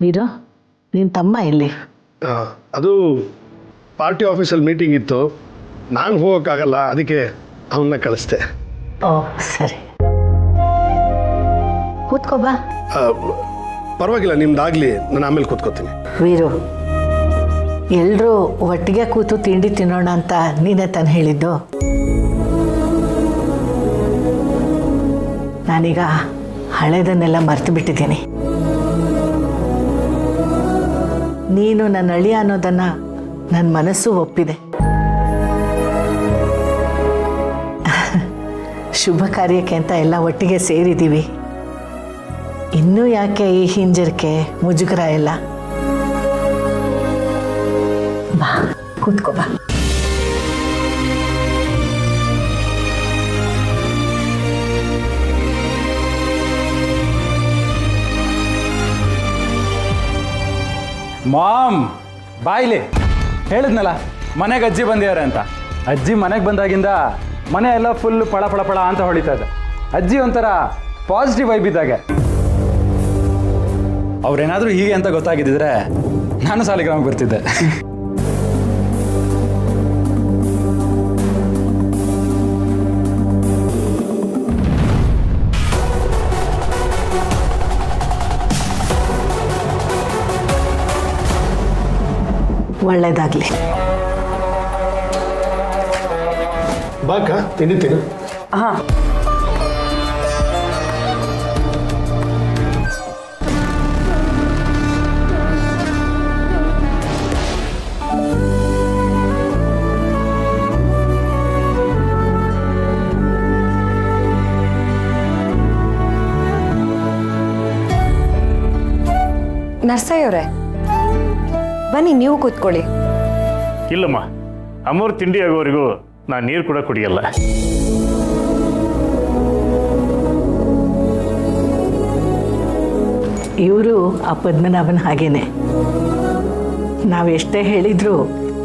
ವೀರು, ನಿನ್ನ ತಮ್ಮ ಎಲ್ಲಿ? ಅದು ಪಾರ್ಟಿ ಆಫೀಸಲ್ಲಿ ಮೀಟಿಂಗ್ ಇತ್ತು, ನಾನು ಹೋಗೋಕ್ಕಾಗಲ್ಲ, ಅದಕ್ಕೆ ಅವನ್ನ ಕಳಿಸ್ದೆ. ಓ ಸರಿ, ಕೂತ್ಕೋ ಬಾ. ಪರವಾಗಿಲ್ಲ, ನಿಮ್ದಾಗಲಿ, ನಾನು ಆಮೇಲೆ ಕೂತ್ಕೋತೀನಿ. ವೀರು, ಎಲ್ಲರೂ ಒಟ್ಟಿಗೆ ಕೂತು ತಿಂಡಿ ತಿನ್ನೋಣ ಅಂತ ನೀನೇ ತಾನು ಹೇಳಿದ್ದು. ನಾನೀಗ ಹಳೆದನ್ನೆಲ್ಲ ಮರ್ತು ಬಿಟ್ಟಿದ್ದೀನಿ. ನೀನು ನನ್ನ ಅಳಿಯ ಅನ್ನೋದನ್ನು ನನ್ನ ಮನಸ್ಸು ಒಪ್ಪಿದೆ. ಶುಭ ಕಾರ್ಯಕ್ಕೆ ಅಂತ ಎಲ್ಲ ಒಟ್ಟಿಗೆ ಸೇರಿದ್ದೀವಿ. ಇನ್ನೂ ಯಾಕೆ ಈ ಹಿಂಜರಿಕೆ, ಮುಜುಗರ ಎಲ್ಲ? ಬಾ, ಕೂತ್ಕೋ ಬಾ. ಮಾಮ್ ಬಾಯಿಲಿ ಹೇಳಿದ್ನಲ್ಲ ಮನೆಗೆ ಅಜ್ಜಿ ಬಂದಿದ್ದಾರೆ ಅಂತ. ಅಜ್ಜಿ ಮನೆಗೆ ಬಂದಾಗಿಂದ ಮನೆ ಎಲ್ಲ ಫುಲ್ ಪಳ ಪಳ ಪಳ ಅಂತ ಹೊಳಿತಾ ಇದೆ. ಅಜ್ಜಿ ಒಂಥರ ಪಾಸಿಟಿವ್ ವೈಬ್ ಇದ್ದಾಗೆ. ಅವ್ರೇನಾದರೂ ಹೀಗೆ ಅಂತ ಗೊತ್ತಾಗಿದ್ದಿದ್ರೆ ನಾನು ಸಾಲಿಗ್ರಾಮಕ್ಕೆ ಬರ್ತಿದ್ದೆ. ಒಳ್ಳೇದಾಗಲಿ. ಬಾಕ, ತಿಂಡಿ ತಿನ್ನು. ಹಾಂ, ನರ್ಸಯ್ಯವರೇ, ಬನ್ನಿ ನೀವು ಕೂತ್ಕೊಳ್ಳಿ. ಇಲ್ಲಮ್ಮ, ಅಮ್ಮವ್ರು ತಿಂಡಿ ಆಗೋವರೆಗೂ ನಾನು ನೀರು ಕೂಡ ಕುಡಿಯಲ್ಲ. ಇವರು ಆ ಪದ್ಮನಾಭನ ಹಾಗೇನೆ. ನಾವೆಷ್ಟೇ ಹೇಳಿದ್ರು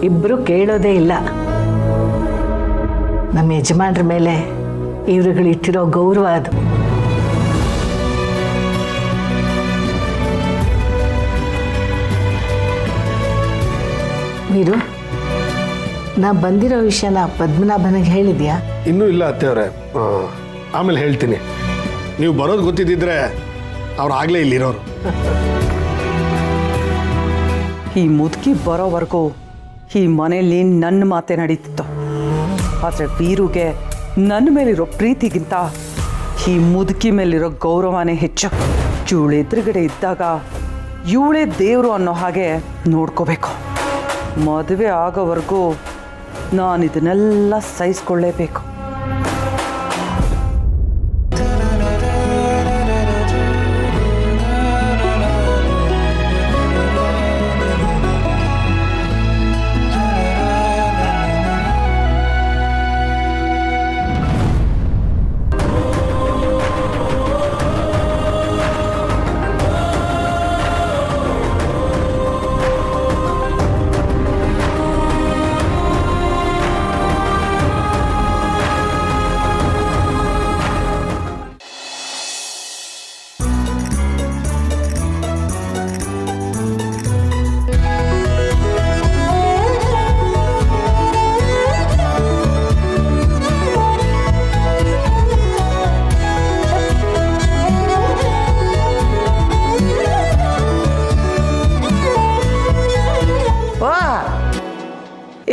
ಇಬ್ಬರು ಕೇಳೋದೇ ಇಲ್ಲ. ನಮ್ಮ ಯಜಮಾನ್ರ ಮೇಲೆ ಇವರುಗಳಿಟ್ಟಿರೋ ಗೌರವ ಅದು. ವೀರು, ನಾ ಬಂದಿರೋ ವಿಷಯನ ಪದ್ಮನಾಭನಿಗೆ ಹೇಳಿದ್ಯಾ? ಇನ್ನೂ ಇಲ್ಲ ಅತ್ತೆಯವರೇ, ಆಮೇಲೆ ಹೇಳ್ತೀನಿ. ನೀವು ಬರೋದು ಗೊತ್ತಿದ್ದಿದ್ರೆ ಅವ್ರು ಆಗಲೇ ಇಲ್ಲಿರೋರು. ಈ ಮುದುಕಿ ಬರೋವರೆಗೂ ಈ ಮನೆಯಲ್ಲಿ ನನ್ನ ಮಾತೆ ನಡೀತಿತ್ತು. ಆದರೆ ವೀರುಗೆ ನನ್ನ ಮೇಲಿರೋ ಪ್ರೀತಿಗಿಂತ ಈ ಮುದುಕಿ ಮೇಲಿರೋ ಗೌರವನೇ ಹೆಚ್ಚು. ಇವಳು ಎದುರುಗಡೆ ಇದ್ದಾಗ ಇವಳೇ ದೇವರು ಅನ್ನೋ ಹಾಗೆ ನೋಡ್ಕೋಬೇಕು. ಮದುವೆ ಆಗೋವರೆಗೂ ನಾನು ಇದನ್ನೆಲ್ಲ ಸಹಿಸ್ಕೊಳ್ಳೇಬೇಕು.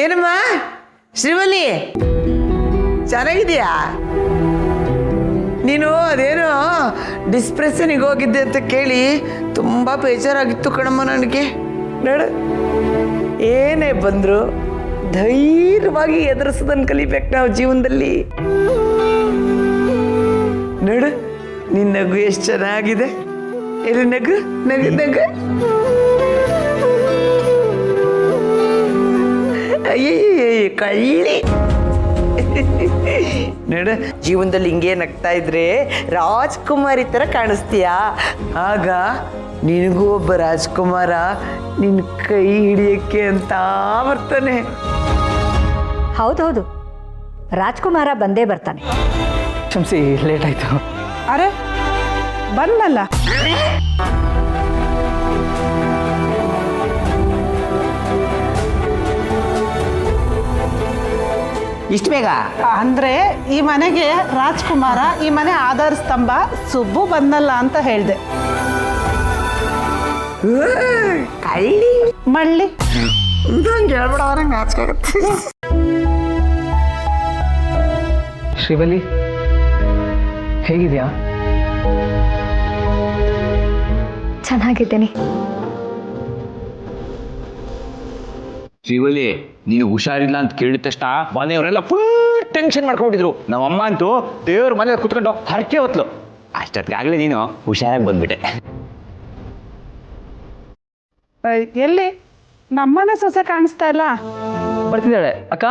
ಏನಮ್ಮ ಶ್ರೀವಲ್ಲಿ, ಚೆನ್ನಾಗಿದೆಯಾ ನೀನು? ಅದೇನೋ ಡಿಸ್ಪ್ರೆಷನಿಗೆ ಹೋಗಿದ್ದೆ ಅಂತ ಕೇಳಿ ತುಂಬ ಬೇಜಾರಾಗಿತ್ತು ಕಣಮ್ಮ ನನಗೆ. ನೋಡು, ಏನೇ ಬಂದರು ಧೈರ್ಯವಾಗಿ ಎದುರಿಸೋದನ್ನು ಕಲಿಬೇಕು ನಾವು ಜೀವನದಲ್ಲಿ. ನೋಡು, ನಿನ್ನ ನಗು ಎಷ್ಟು ಚೆನ್ನಾಗಿದೆ. ಎಲ್ಲಿ ನಗು ನಗು ನಗು. ಅಯ್ಯಯ್ಯ ಕಳ್ಳಿ. ನೋಡು, ಜೀವನದಲ್ಲಿ ಹಿಂಗೆ ನಗ್ತಾ ಇದ್ರೆ ರಾಜ್ಕುಮಾರಿ ಥರ ಕಾಣಿಸ್ತೀಯಾ. ಆಗ ನಿನಗೂ ಒಬ್ಬ ರಾಜ್ಕುಮಾರ ನಿನ್ನ ಕೈ ಹಿಡಿಯಕ್ಕೆ ಅಂತ ಬರ್ತಾನೆ. ಹೌದೌದು, ರಾಜ್ಕುಮಾರ ಬಂದೇ ಬರ್ತಾನೆ. ಕ್ಷಮಿಸಿ, ಲೇಟ್ ಆಯಿತು. ಅರೆ ಬಂದಲ್ಲ. ಇಷ್ಟು ಬೇಗ? ಅಂದ್ರೆ ಈ ಮನೆಗೆ ರಾಜ್ಕುಮಾರ, ಈ ಮನೆ ಆಧಾರ ಸ್ತಂಭ ಸುಬ್ಬು ಬಂದಲ್ಲ ಅಂತ ಹೇಳ್ದೆ. ಕಳ್ಳಿ ಮಳ್ಳಿ ಹೇಳ್ಬಿಡೋದ್ರೆ ನಾಚಿಕಾಗತ್ತೆ. ಶ್ರೀವಲ್ಲಿ ಹೇಗಿದ್ಯಾ? ಚೆನ್ನಾಗಿದ್ದೀನಿ. ಶ್ರೀವಲ್ಲಿ, ನೀನು ಹುಷಾರಿಲ್ಲ ಅಂತ ಕೇಳಿದ ತಕ್ಷಣ ಮನೆಯವರೆಲ್ಲ ಫುಲ್ ಟೆನ್ಷನ್ ಮಾಡ್ಕೊಂಡಿದ್ರು. ನಮ್ಮಮ್ಮ ಅಂತೂ ದೇವ್ರ ಮನೇಲಿ ಕುತ್ಕೊಂಡು ಹರಕೆ ಹೊತ್ಲು. ಅಷ್ಟೊತ್ತಿಗಾಗಲೇ ನೀನು ಹುಷಾರಾಗಿ ಬಂದ್ಬಿಟ್ಟೆ. ಎಲ್ಲಿ ನಮ್ಮನೆ ಸೊಸೆ ಕಾಣಿಸ್ತಾ ಇಲ್ಲ. ಬರ್ತಿದ್ದಾಳೆ ಅಕ್ಕ.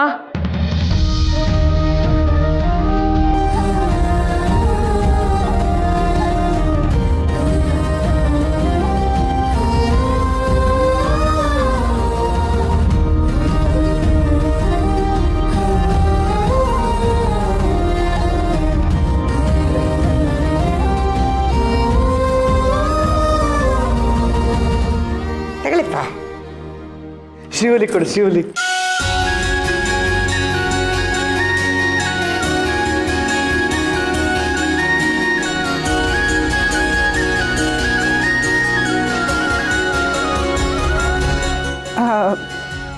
ತಗೊಳ್ಳಿಪ್ಪ. ಶ್ರೀವಲ್ಲಿ ಕೊಡು, ಶ್ರೀವಲ್ಲಿ.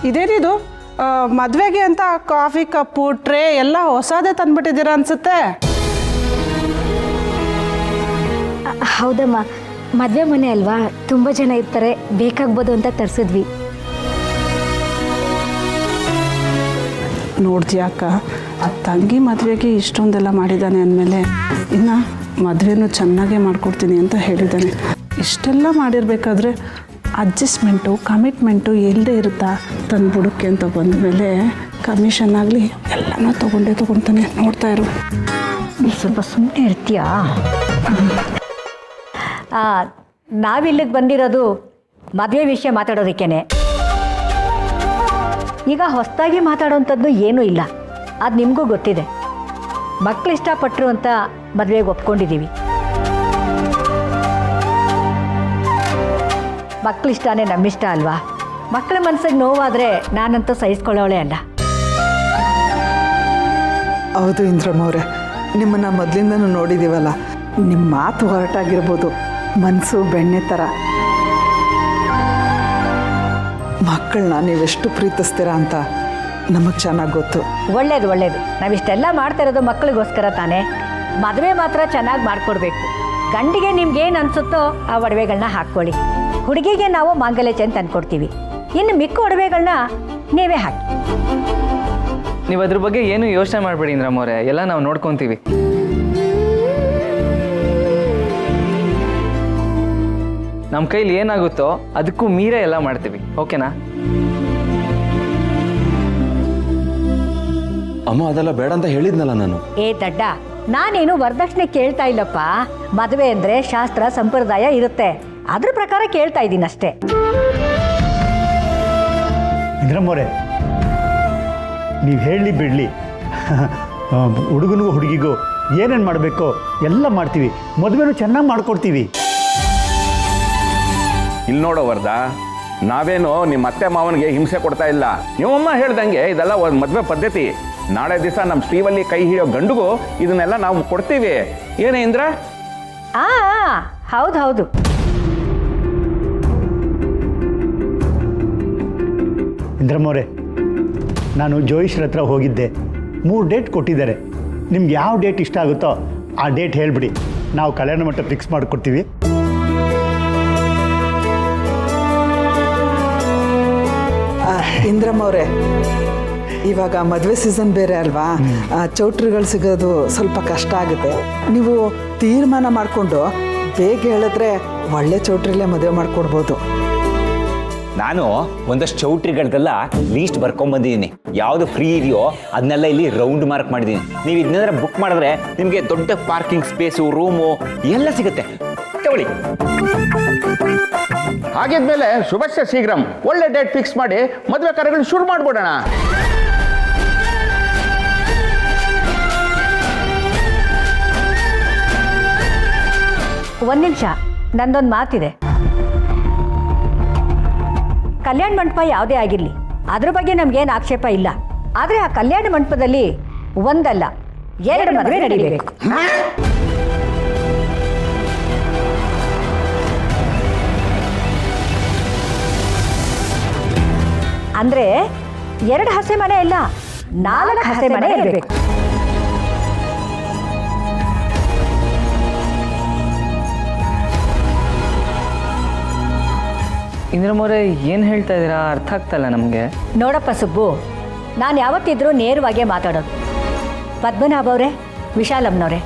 ಇದೇನಿದು? ಮದುವೆಗೆ ಅಂತ ಕಾಫಿ ಕಪ್ಪು ಟ್ರೇ ಎಲ್ಲ ಹೊಸದೇ ತಂದ್ಬಿಟ್ಟಿದ್ದೀರಾ ಅನ್ಸುತ್ತೆ. ಹೌದಮ್ಮ, ಮದುವೆ ಮನೆ ಅಲ್ವಾ, ತುಂಬ ಜನ ಇರ್ತಾರೆ, ಬೇಕಾಗ್ಬೋದು ಅಂತ ತರಿಸಿದ್ವಿ. ನೋಡ್ತೀಯ ಅಕ್ಕ, ತಂಗಿ ಮದುವೆಗೆ ಇಷ್ಟೊಂದೆಲ್ಲ ಮಾಡಿದ್ದಾನೆ ಅಂದಮೇಲೆ ಇನ್ನು ಮದುವೆನೂ ಚೆನ್ನಾಗೇ ಮಾಡಿಕೊಡ್ತೀನಿ ಅಂತ ಹೇಳಿದ್ದಾನೆ. ಇಷ್ಟೆಲ್ಲ ಮಾಡಿರ್ಬೇಕಾದ್ರೆ ಅಡ್ಜಸ್ಟ್ಮೆಂಟು ಕಮಿಟ್ಮೆಂಟು ಎಲ್ಲದೇ ಇರುತ್ತಾ? ತಂದ್ಬಿಡಕ್ಕೆ ಅಂತ ಬಂದಮೇಲೆ ಕಮಿಷನ್ ಆಗಲಿ ಎಲ್ಲನೂ ತೊಗೊಳ್ತಾನೆ. ನೋಡ್ತಾ ಇರು. ಸ್ವಲ್ಪ ಸುಮ್ಮನೆ ಇರ್ತೀಯಾ? ನಾವಿಲ್ಲಿಗೆ ಬಂದಿರೋದು ಮದುವೆ ವಿಷಯ ಮಾತಾಡೋದಕ್ಕೇನೆ. ಈಗ ಹೊಸದಾಗಿ ಮಾತಾಡೋವಂಥದ್ದು ಏನೂ ಇಲ್ಲ, ಅದು ನಿಮಗೂ ಗೊತ್ತಿದೆ. ಮಕ್ಕಳು ಇಷ್ಟಪಟ್ಟರು ಅಂತ ಮದುವೆಗೆ ಒಪ್ಕೊಂಡಿದ್ದೀವಿ. ಮಕ್ಕಳು ಇಷ್ಟನೇ ನಮ್ಮಿಷ್ಟ ಅಲ್ವಾ? ಮಕ್ಕಳ ಮನಸ್ಸಿಗೆ ನೋವಾದರೆ ನಾನಂತೂ ಸಹಿಸ್ಕೊಳ್ಳೋಳೆ ಅಲ್ಲ. ಹೌದು ಇಂದ್ರಮ್ಮವ್ರೆ, ನಿಮ್ಮನ್ನು ಮೊದಲಿಂದನೂ ನೋಡಿದ್ದೀವಲ್ಲ, ನಿಮ್ಮ ಮಾತು ಹೊರಟಾಗಿರ್ಬೋದು, ಮನಸ್ಸು ಬೆಣ್ಣೆ ಥರ. ಮಕ್ಕಳನ್ನ ನೀವೆಷ್ಟು ಪ್ರೀತಿಸ್ತೀರಾ ಅಂತ ನಮಗೆ ಚೆನ್ನಾಗಿ ಗೊತ್ತು. ಒಳ್ಳೇದು ಒಳ್ಳೇದು. ನಾವಿಷ್ಟೆಲ್ಲ ಮಾಡ್ತಾ ಇರೋದು ಮಕ್ಕಳಿಗೋಸ್ಕರ ತಾನೇ. ಮದುವೆ ಮಾತ್ರ ಚೆನ್ನಾಗಿ ಮಾಡಿಕೊಡ್ಬೇಕು. ಗಂಡಿಗೆ ನಿಮ್ಗೇನು ಅನಿಸುತ್ತೋ ಆ ಒಡವೆಗಳನ್ನ ಹಾಕ್ಕೊಳ್ಳಿ. ಹುಡುಗಿಗೆ ನಾವು ಮಾಂಗಲ್ಯ ಚೈನ್ ತಂದ್ಕೊಡ್ತೀವಿ. ಇನ್ನು ಮಿಕ್ಕ ಒಡವೆಗಳನ್ನ ನೀವೇ ಹಾಕಿ. ನೀವು ಅದ್ರ ಬಗ್ಗೆ ಏನು ಯೋಚನೆ ಮಾಡಬೇಡಿ ಇಂದ್ರಮ್ಮವ್ರೆ, ಎಲ್ಲ ನಾವು ನೋಡ್ಕೊತೀವಿ. ನಮ್ಮ ಕೈಲಿ ಏನಾಗುತ್ತೋ ಅದಕ್ಕೂ ಮೀರೇ ಎಲ್ಲ ಮಾಡ್ತೀವಿ, ಓಕೆನಾ? ಅಮ್ಮ ಅದೆಲ್ಲ ಬೇಡ ಅಂತ ಹೇಳಿದ್ನಲ್ಲ ನಾನು. ಏ ದಡ್ಡ, ನಾನೇನು ವರದಕ್ಷಿಣೆ ಕೇಳ್ತಾ ಇಲ್ಲಪ್ಪ. ಮದುವೆ ಅಂದರೆ ಶಾಸ್ತ್ರ ಸಂಪ್ರದಾಯ ಇರುತ್ತೆ, ಅದ್ರ ಪ್ರಕಾರ ಕೇಳ್ತಾ ಇದ್ದೀನಿ ಅಷ್ಟೇ. ಇಂದ್ರಮ್ಮವ್ರೆ, ನೀವು ಹೇಳಲಿ ಬಿಡಲಿ, ಹುಡುಗನಿಗೂ ಹುಡುಗಿಗೂ ಏನೇನು ಮಾಡಬೇಕೋ ಎಲ್ಲ ಮಾಡ್ತೀವಿ. ಮದುವೆನೂ ಚೆನ್ನಾಗಿ ಮಾಡ್ಕೊಡ್ತೀವಿ. ಇಲ್ಲಿ ನೋಡೋ ವರ್ದ, ನಾವೇನು ನಿಮ್ಮ ಅತ್ತೆ ಮಾವನಿಗೆ ಹಿಂಸೆ ಕೊಡ್ತಾ ಇಲ್ಲ. ನಿಮ್ಮಮ್ಮ ಹೇಳ್ದಂಗೆ ಇದೆಲ್ಲ ಒಂದು ಮದುವೆ ಪದ್ಧತಿ. ನಾಳೆ ದಿವಸ ನಮ್ಮ ಶ್ರೀವಲ್ಲಿ ಕೈ ಹಿಡಿಯೋ ಗಂಡುಗೂ ಇದನ್ನೆಲ್ಲ ನಾವು ಕೊಡ್ತೀವಿ. ಏನೇ ಇಂದ್ರ? ಹೌದು ಹೌದು. ಇಂದ್ರಮ್ಮವ್ರೆ, ನಾನು ಜೋಯಿಶ್ರ ಹತ್ರ ಹೋಗಿದ್ದೆ. 3 ಡೇಟ್ ಕೊಟ್ಟಿದ್ದಾರೆ. ನಿಮ್ಗೆ ಯಾವ ಡೇಟ್ ಇಷ್ಟ ಆಗುತ್ತೋ ಆ ಡೇಟ್ ಹೇಳಿಬಿಡಿ, ನಾವು ಕಲ್ಯಾಣ ಮಂಟಪ ಫಿಕ್ಸ್ ಮಾಡಿಕೊಡ್ತೀವಿ. ಇಂದ್ರಮ್ಮವ್ರೆ, ಇವಾಗ ಮದುವೆ ಸೀಸನ್ ಬೇರೆ ಅಲ್ವಾ, ಚೌಟ್ರಿಗಳು ಸಿಗೋದು ಸ್ವಲ್ಪ ಕಷ್ಟ ಆಗುತ್ತೆ. ನೀವು ತೀರ್ಮಾನ ಮಾಡಿಕೊಂಡು ಬೇಗ ಹೇಳಿದ್ರೆ ಒಳ್ಳೆ ಚೌಟ್ರಿಲೇ ಮದುವೆ ಮಾಡಿಕೊಡ್ಬೋದು. ನಾನು ಒಂದಷ್ಟು ಚೌಟ್ರಿಗಳದೆಲ್ಲ ಲೀಸ್ಟ್ ಬರ್ಕೊಂಬಂದಿದ್ದೀನಿ. ಯಾವುದು ಫ್ರೀ ಇದೆಯೋ ಅದನ್ನೆಲ್ಲ ಇಲ್ಲಿ ರೌಂಡ್ ಮಾರ್ಕ್ ಮಾಡಿದ್ದೀನಿ. ನೀವು ಇದನ್ನೆಲ್ಲ ಬುಕ್ ಮಾಡಿದ್ರೆ ನಿಮಗೆ ದೊಡ್ಡ ಪಾರ್ಕಿಂಗ್ ಸ್ಪೇಸು, ರೂಮು ಎಲ್ಲ ಸಿಗುತ್ತೆ. ತಗೊಳ್ಳಿ. ಹಾಗಿದ್ಮೇಲೆ ಶುಭಶ್ಯ ಶೀಘ್ರಂ ಒಳ್ಳೆ ಡೇಟ್ ಫಿಕ್ಸ್ ಮಾಡಿ ಮದುವೆ ಕಾರ್ಯಗಳು ಶುರು ಮಾಡ್ಬಿಡೋಣ. ಒಂದು ನಿಮಿಷ, ನಂದೊಂದು ಮಾತಿದೆ. ಕಲ್ಯಾಣ ಮಂಟಪ ಯಾವುದೇ ಆಗಿರಲಿ, ಅದ್ರ ಬಗ್ಗೆ ನಮಗೇನು ಆಕ್ಷೇಪ ಇಲ್ಲ. ಆದರೆ ಆ ಕಲ್ಯಾಣ ಮಂಟಪದಲ್ಲಿ ಒಂದಲ್ಲ 2 ಮದುವೆ ನಡೀಬೇಕು. ಅಂದ್ರೆ 2 ಹಸೆ ಮನೆ ಇಲ್ಲ, 4 ಹಸೆ ಮನೆ ಇರಬೇಕು. ಇಂದ್ರಮೋರೆ ಏನು ಹೇಳ್ತಾ ಇದ್ದೀರಾ? ಅರ್ಥ ಆಗ್ತಲ್ಲ ನಮಗೆ. ನೋಡಪ್ಪ ಸುಬ್ಬು, ನಾನು ಯಾವತ್ತಿದ್ರೂ ನೇರವಾಗೇ ಮಾತಾಡೋದು. ಪದ್ಮನಾಭ ಅವರೇ, ವಿಶಾಲಮ್ಮನವರೇ,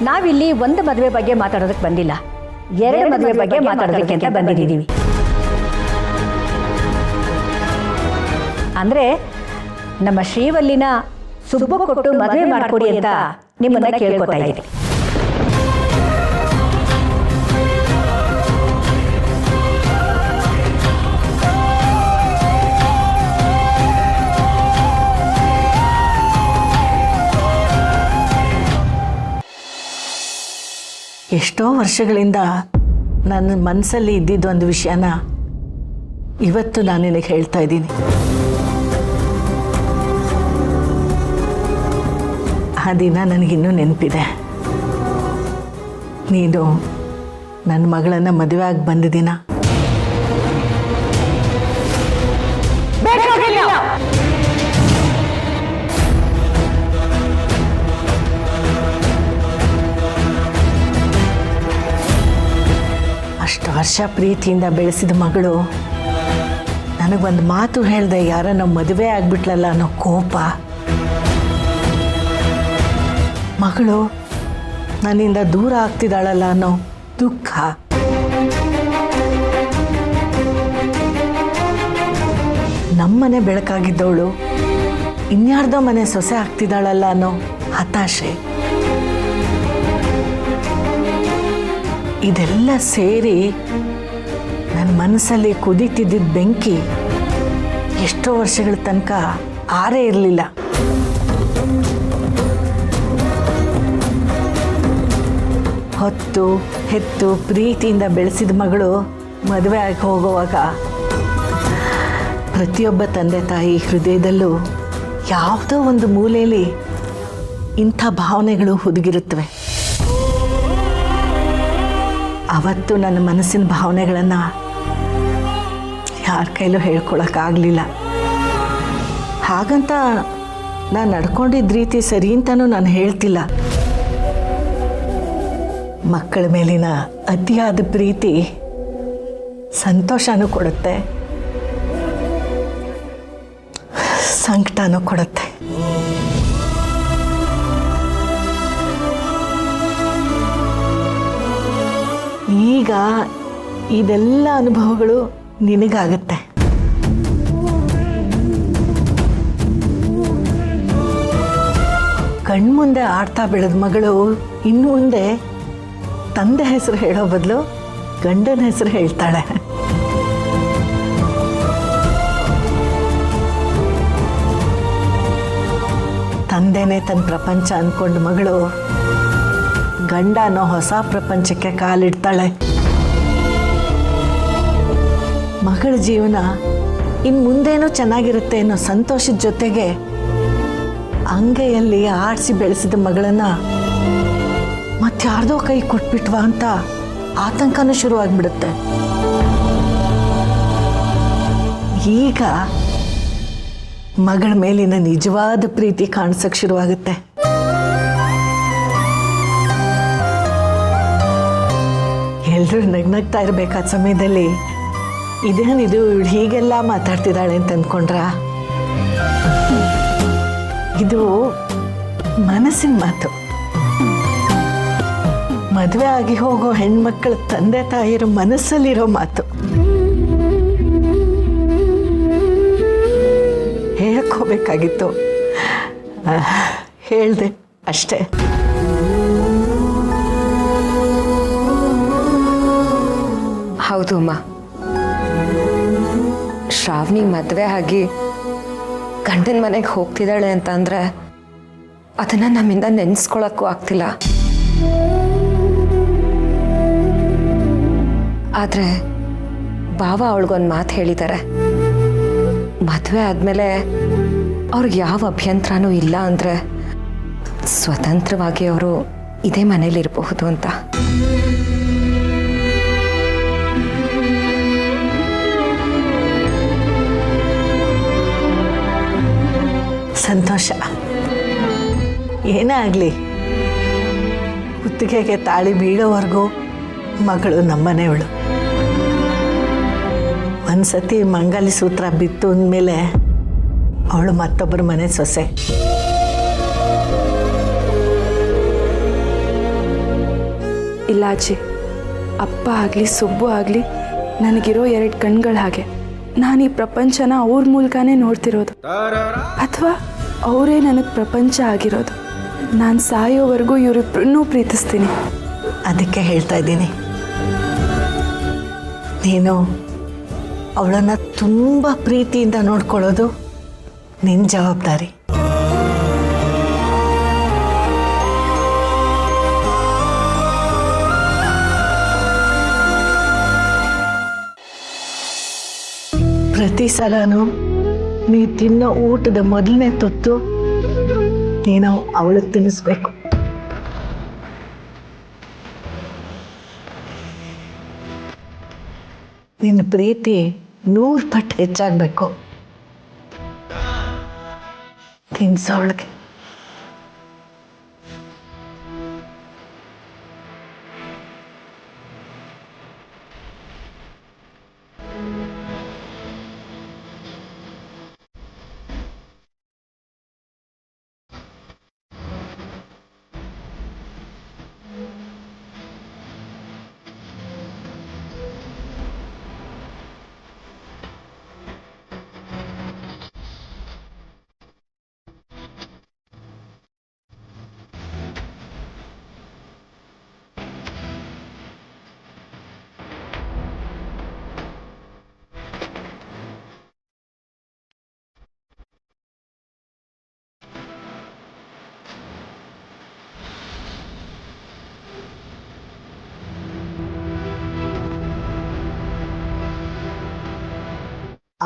ನಾವಿಲ್ಲಿ ಒಂದು ಮದುವೆ ಬಗ್ಗೆ ಮಾತಾಡೋದಕ್ಕೆ ಬಂದಿಲ್ಲ, 2 ಮದುವೆ ಬಗ್ಗೆ ಮಾತಾಡೋದಕ್ಕೆ ಅಂತ ಬಂದಿದ್ದೀವಿ. ಅಂದರೆ ನಮ್ಮ ಶ್ರೀವಲ್ಲಿನ ಸುಬ್ಬು ಕೊಟ್ಟು ಮದುವೆ ಮಾಡಿಕೊಡಿ ಅಂತ ನಿಮ್ಮನ್ನ ಕೇಳ್ಕೊತಾ ಇದ್ದೀನಿ. ಎಷ್ಟೋ ವರ್ಷಗಳಿಂದ ನನ್ನ ಮನಸ್ಸಲ್ಲಿ ಇದ್ದಿದ್ದೊಂದು ವಿಷಯನ ಇವತ್ತು ನಾನು ನಿನಗೆ ಹೇಳ್ತಾ ಇದ್ದೀನಿ. ಆ ದಿನ ನನಗಿನ್ನೂ ನೆನಪಿದೆ. ನೀನು ನನ್ನ ಮಗಳನ್ನು ಮದುವೆ ಆಗಿ ಬಂದ ದಿನ. ಅಷ್ಟು ವರ್ಷ ಪ್ರೀತಿಯಿಂದ ಬೆಳೆಸಿದ ಮಗಳು ನನಗೊಂದು ಮಾತು ಹೇಳ್ದೆ ಯಾರನ್ನ ಮದುವೆ ಆಗ್ಬಿಟ್ಲಲ್ಲ ಅನ್ನೋ ಕೋಪ, ಮಗಳು ನನ್ನಿಂದ ದೂರ ಆಗ್ತಿದ್ದಾಳಲ್ಲ ಅನ್ನೋ ದುಃಖ, ನಮ್ಮನೆ ಬೆಳಕಾಗಿದ್ದವಳು ಇನ್ಯಾರ್ದೋ ಮನೆ ಸೊಸೆ ಆಗ್ತಿದ್ದಾಳಲ್ಲ ಅನ್ನೋ ಹತಾಶೆ, ಇದೆಲ್ಲ ಸೇರಿ ನನ್ನ ಮನಸ್ಸಲ್ಲಿ ಕುದೀತಿದ್ದಿದ್ದ ಬೆಂಕಿ ಎಷ್ಟೋ ವರ್ಷಗಳ ತನಕ ಆರೇ ಇರಲಿಲ್ಲ. ಹೊತ್ತು ಹೆತ್ತು ಪ್ರೀತಿಯಿಂದ ಬೆಳೆಸಿದ ಮಗಳು ಮದುವೆ ಆಗಿ ಹೋಗುವಾಗ ಪ್ರತಿಯೊಬ್ಬ ತಂದೆ ತಾಯಿ ಹೃದಯದಲ್ಲೂ ಯಾವುದೋ ಒಂದು ಮೂಲೆಯಲ್ಲಿ ಇಂಥ ಭಾವನೆಗಳು ಹುದುಗಿರುತ್ತವೆ. ಅವತ್ತು ನನ್ನ ಮನಸ್ಸಿನ ಭಾವನೆಗಳನ್ನು ಯಾರ ಕೈಲೂ ಹೇಳ್ಕೊಳಕ್ಕಾಗಲಿಲ್ಲ. ಹಾಗಂತ ನಾನು ನಡ್ಕೊಂಡಿದ್ದ ರೀತಿ ಸರಿ ಅಂತಲೂ ನಾನು ಹೇಳ್ತಿಲ್ಲ. ಮಕ್ಕಳ ಮೇಲಿನ ಅತಿಯಾದ ಪ್ರೀತಿ ಸಂತೋಷನೂ ಕೊಡುತ್ತೆ, ಸಂಕಟನೂ ಕೊಡುತ್ತೆ. ಈಗ ಇದೆಲ್ಲ ಅನುಭವಗಳು ನಿನಗಾಗತ್ತೆ. ಕಣ್ಮುಂದೆ ಆಡ್ತಾ ಬೆಳೆದ ಮಗಳು ಇನ್ನು ಮುಂದೆ ತಂದೆ ಹೆಸರು ಹೇಳೋ ಬದಲು ಗಂಡನ ಹೆಸರು ಹೇಳ್ತಾಳೆ. ತಂದೆನೇ ತನ್ನ ಪ್ರಪಂಚ ಅಂದ್ಕೊಂಡು ಮಗಳು ಗಂಡ ಅನ್ನೋ ಹೊಸ ಪ್ರಪಂಚಕ್ಕೆ ಕಾಲಿಡ್ತಾಳೆ. ಮಗಳ ಜೀವನ ಇನ್ನು ಮುಂದೇನೂ ಚೆನ್ನಾಗಿರುತ್ತೆ ಅನ್ನೋ ಸಂತೋಷದ ಜೊತೆಗೆ ಅಂಗೈಯಲ್ಲಿ ಆಡಿಸಿ ಬೆಳೆಸಿದ ಮಗಳನ್ನು ಮತ್ತಾರ್ದೋ ಕೈ ಕೊಟ್ಬಿಟ್ವಾ ಅಂತ ಆತಂಕನೂ ಶುರುವಾಗ್ಬಿಡುತ್ತೆ. ಈಗ ಮಗಳ ಮೇಲಿನ ನಿಜವಾದ ಪ್ರೀತಿ ಕಾಣಿಸಕ್ಕೆ ಶುರುವಾಗುತ್ತೆ. ಎಲ್ಲರೂ ನಗ್ನಗ್ತಾ ಇರಬೇಕಾದ ಸಮಯದಲ್ಲಿ ಇದೇನಿದು ಹೀಗೆಲ್ಲ ಮಾತಾಡ್ತಿದ್ದಾಳೆ ಅಂತ ಅಂದ್ಕೊಂಡ್ರ? ಇದು ಮನಸ್ಸಿನ ಮಾತು. ಮದುವೆ ಆಗಿ ಹೋಗೋ ಹೆಣ್ಮಕ್ಳ ತಂದೆ ತಾಯಿರ ಮನಸ್ಸಲ್ಲಿರೋ ಮಾತು. ಹೇಳ್ಕೋಬೇಕಾಗಿತ್ತು, ಹೇಳ್ದೆ ಅಷ್ಟೇ. ಹೌದು ಅಮ್ಮ, ಶ್ರಾವಣಿ ಮದುವೆ ಆಗಿ ಗಂಡನ ಮನೆಗೆ ಹೋಗ್ತಿದ್ದಾಳೆ ಅಂತ ಅಂದರೆ ಅದನ್ನು ನಮ್ಮಿಂದ ನೆನೆಸ್ಕೊಳ್ಳೋಕ್ಕೂ ಆಗ್ತಿಲ್ಲ. ಆದರೆ ಬಾವ ಅವಳಿಗೊಂದು ಮಾತು ಹೇಳಿದ್ದಾರೆ, ಮದುವೆ ಆದಮೇಲೆ ಅವ್ರಿಗೆ ಯಾವ ಅಭ್ಯಂತರನೂ ಇಲ್ಲ ಅಂದರೆ ಸ್ವತಂತ್ರವಾಗಿ ಅವರು ಇದೇ ಮನೇಲಿರಬಹುದು ಅಂತ. ಸಂತೋಷ. ಏನೇ ಆಗಲಿ, ಕುತ್ತಿಗೆಗೆ ತಾಳಿ ಬೀಳೋವರೆಗೂ ಮಗಳು ನಮ್ಮನೆಯವಳು. ಒಂದ್ಸತಿ ಮಂಗಲಿ ಸೂತ್ರ ಬಿತ್ತು ಅಂದಮೇಲೆ ಅವಳು ಮತ್ತೊಬ್ಬರ ಮನೆ ಸೊಸೆ. ಇಲ್ಲ ಅಜ್ಜಿ, ಅಪ್ಪ ಆಗಲಿ ಸುಬ್ಬು ಆಗಲಿ ನನಗಿರೋ 2 ಕಣ್ಗಳ ಹಾಗೆ. ನಾನು ಈ ಪ್ರಪಂಚನ ಅವ್ರ ಮೂಲಕನೇ ನೋಡ್ತಿರೋದು, ಅಥವಾ ಅವರೇ ನನಗೆ ಪ್ರಪಂಚ ಆಗಿರೋದು. ನಾನು ಸಾಯೋವರೆಗೂ ಇವರಿಬ್ಬರನ್ನೂ ಪ್ರೀತಿಸ್ತೀನಿ. ಅದಕ್ಕೆ ಹೇಳ್ತಾ ಇದ್ದೀನಿ, ನೀನು ಅವಳನ್ನು ತುಂಬ ಪ್ರೀತಿಯಿಂದ ನೋಡ್ಕೊಳ್ಳೋದು ನಿನ್ನ ಜವಾಬ್ದಾರಿ. ಪ್ರತಿ ಸಲನೂ ನೀ ತಿನ್ನೋ ಊಟದ ಮೊದಲನೇ ತುತ್ತು ನೀನು ಅವಳಿಗೆ ತಿನ್ನಿಸ್ಬೇಕು. ನಿನ್ನ ಪ್ರೀತಿ 100 ಪಟ್ಟು ಹೆಚ್ಚಾಗಬೇಕು. ತಿನ್ಸೋಳಿಗೆ.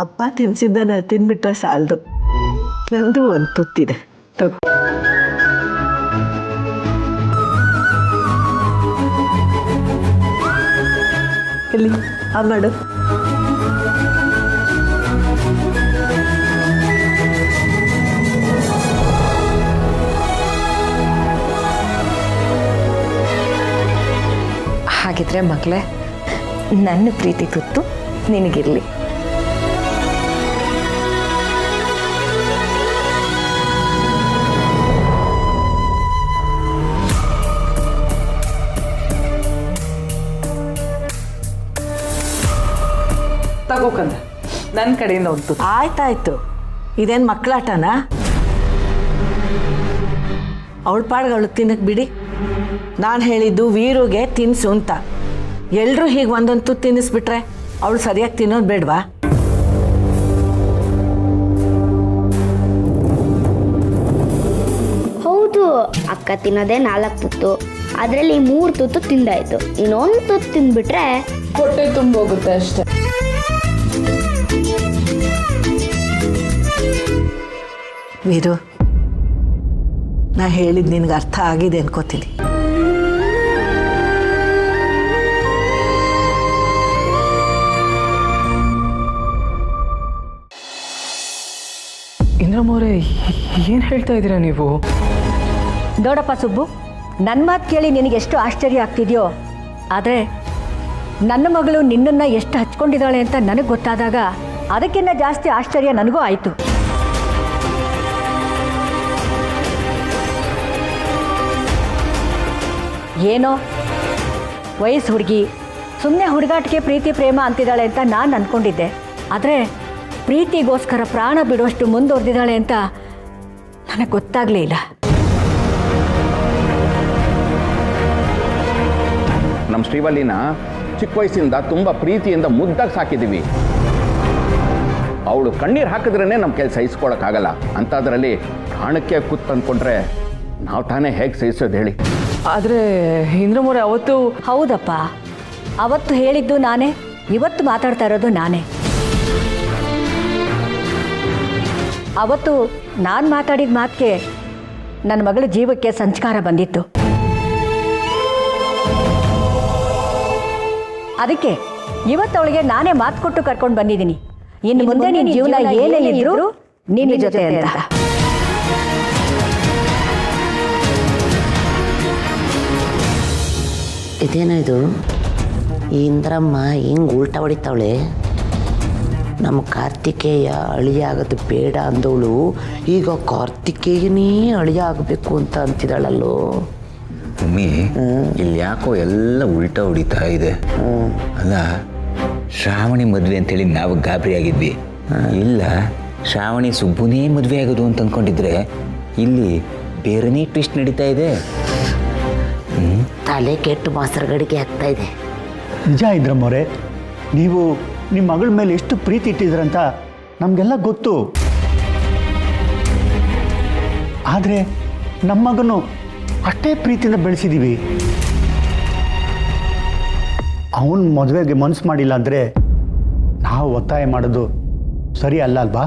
ಅಪ್ಪ ತಿನ್ಸಿದ್ದನ್ನ ತಿನ್ಬಿಟ್ರೆ ಸಾಲದು. ನಂದು ಒಂದು ತುತ್ತಿದೆ. ಇಲ್ಲಿ ಮಾಡು. ಹಾಗಿದ್ರೆ ಮಗಳೇ, ನನ್ನ ಪ್ರೀತಿ ತುತ್ತು ನಿನಗಿರಲಿ. ತಗೋಕಂದ ನನ್ನ ಕಡೆಯಿಂದ ಒಂದು. ಆಯ್ತಾಯ್ತು, ಇದೇನು ಮಕ್ಕಳಾಟನ? ಅವಳ ಪಾಡ್ಗೆ ಅವಳು ತಿನ್ನಕ್ಕೆ ಬಿಡಿ. ನಾನು ಹೇಳಿದ್ದು ವೀರುಗೆ ತಿನ್ಸು ಅಂತ. ಎಲ್ಲರೂ ಹೀಗೆ ಒಂದೊಂದು ತುತ್ತು ತಿನ್ನಿಸ್ಬಿಟ್ರೆ ಅವಳು ಸರಿಯಾಗಿ ತಿನ್ನೋದು ಬೇಡವಾ? ಹೌದು, ಅಕ್ಕ ತಿನ್ನೋದೇ 4 ತುತ್ತು, ಅದರಲ್ಲಿ 3 ತುತ್ತು ತಿಂದಾಯ್ತು. ಇನ್ನೊಂದು ತುತ್ತು ತಿಂದ್ಬಿಟ್ರೆ ಹೊಟ್ಟೆ ತುಂಬೋಗುತ್ತೆ ಅಷ್ಟೆ. ವೀರು, ನಾ ಹೇಳಿದ್ದು ನಿನಗೆ ಅರ್ಥ ಆಗಿದೆ ಅನ್ಕೋತೀನಿ. ಇಂದ್ರಮ್ಮವ್ರೆ, ಏನು ಹೇಳ್ತಾ ಇದ್ದೀರಾ ನೀವು? ನೋಡಪ್ಪ ಸುಬ್ಬು, ನನ್ನ ಮಾತು ಕೇಳಿ ನಿನಗೆ ಎಷ್ಟು ಆಶ್ಚರ್ಯ ಆಗ್ತಿದೆಯೋ, ಆದರೆ ನನ್ನ ಮಗಳು ನಿನ್ನನ್ನು ಎಷ್ಟು ಹಚ್ಕೊಂಡಿದ್ದಾಳೆ ಅಂತ ನನಗೆ ಗೊತ್ತಾದಾಗ ಅದಕ್ಕಿಂತ ಜಾಸ್ತಿ ಆಶ್ಚರ್ಯ ನನಗೂ ಆಯಿತು. ಏನೋ ವಯಸ್ಸು ಹುಡುಗಿ, ಸುಮ್ಮನೆ ಹುಡುಗಾಟಿಗೆ ಪ್ರೀತಿ ಪ್ರೇಮ ಅಂತಿದ್ದಾಳೆ ಅಂತ ನಾನು ಅಂದ್ಕೊಂಡಿದ್ದೆ. ಆದರೆ ಪ್ರೀತಿಗೋಸ್ಕರ ಪ್ರಾಣ ಬಿಡುವಷ್ಟು ಮುಂದುವರೆದಿದ್ದಾಳೆ ಅಂತ ನನಗೆ ಗೊತ್ತಾಗಲೇ ಇಲ್ಲ. ನಮ್ಮ ಶ್ರೀವಲ್ಲಿನ ಚಿಕ್ಕ ವಯಸ್ಸಿಂದ ತುಂಬ ಪ್ರೀತಿಯಿಂದ ಮುದ್ದಾಗಿ ಸಾಕಿದ್ದೀವಿ. ಅವಳು ಕಣ್ಣೀರು ಹಾಕಿದ್ರೇ ನಮ್ಮ ಕೈಲಿ ಸಹಿಸ್ಕೊಳಕ್ಕಾಗಲ್ಲ. ಅಂಥದ್ರಲ್ಲಿ ಪ್ರಾಣಕ್ಕೆ ಕೂತ್ಕೊಂಡ್ರೆ ನಾವು ತಾನೇ ಹೇಗೆ ಸಹಿಸೋದು ಹೇಳಿ? ಆದರೆ ಇಂದ್ರಮ್ಮವ್ರೆ, ಅವತ್ತು... ಹೌದಪ್ಪ, ಅವತ್ತು ಹೇಳಿದ್ದು ನಾನೇ, ಇವತ್ತು ಮಾತಾಡ್ತಾ ಇರೋದು ನಾನೇ. ಅವತ್ತು ನಾನು ಮಾತಾಡಿದ ಮಾತಿಗೆ ನನ್ನ ಮಗಳ ಜೀವಕ್ಕೆ ಸಂಸ್ಕಾರ ಬಂದಿತ್ತು. ಅದಕ್ಕೆ ಇವತ್ತವಳಿಗೆ ನಾನೇ ಮಾತು ಕೊಟ್ಟು ಕರ್ಕೊಂಡು ಬಂದಿದ್ದೀನಿ. ಇನ್ನು ಮುಂದೆ ನಿನ್ನ ಜೀವನ ಏನೇ ಇದ್ರೂ ನಿನ್ನ ಜೊತೆ ಅಂತ. ಇದೇನೋ ಇದು ಈ ಇಂದ್ರಮ್ಮ ಹಿಂಗೆ ಉಲ್ಟಾ ಹೊಡಿತಾವಳೆ. ನಮ್ಮ ಕಾರ್ತಿಕೇಯ ಅಳಿಯ ಆಗೋದು ಬೇಡ ಅಂದವಳು ಈಗ ಕಾರ್ತಿಕೇಯನೇ ಅಳಿಯ ಆಗಬೇಕು ಅಂತ ಅಂತಿದ್ದಾಳಲ್ಲೋ. ಮಮ್ಮಿ ಇಲ್ಲಿ ಯಾಕೋ ಎಲ್ಲ ಉಲ್ಟಾ ಹೊಡಿತಾ ಇದೆ. ಅಲ್ಲ, ಶ್ರಾವಣಿ ಮದುವೆ ಅಂತೇಳಿ ನಾವು ಗಾಬರಿ ಆಗಿದ್ವಿ. ಇಲ್ಲ, ಶ್ರಾವಣಿ ಸುಬ್ಬುನೇ ಮದುವೆ ಆಗೋದು ಅಂತ ಅಂದ್ಕೊಂಡಿದ್ರೆ ಇಲ್ಲಿ ಬೇರೆನೇ ಟ್ವಿಸ್ಟ್ ನಡೀತಾ ಇದೆ. ತಲೆ ಕೆಟ್ಟು ಮೊಸರುಗಡಿಗೆ ಆಗ್ತಾ ಇದೆ. ನಿಜ ಇಂದ್ರಮ್ಮವ್ರೆ, ನೀವು ನಿಮ್ಮ ಮಗಳ ಮೇಲೆ ಎಷ್ಟು ಪ್ರೀತಿ ಇಟ್ಟಿದ್ರಂತ ನಮಗೆಲ್ಲ ಗೊತ್ತು. ಆದರೆ ನಮ್ಮ ಮಗನು ಅಷ್ಟೇ ಪ್ರೀತಿಯಿಂದ ಬೆಳೆಸಿದ್ದೀವಿ. ಅವನ ಮದುವೆಗೆ ಮನಸ್ಸು ಮಾಡಿಲ್ಲ ಅಂದರೆ ನಾವು ಒತ್ತಾಯ ಮಾಡೋದು ಸರಿ ಅಲ್ಲ ಅಲ್ವಾ?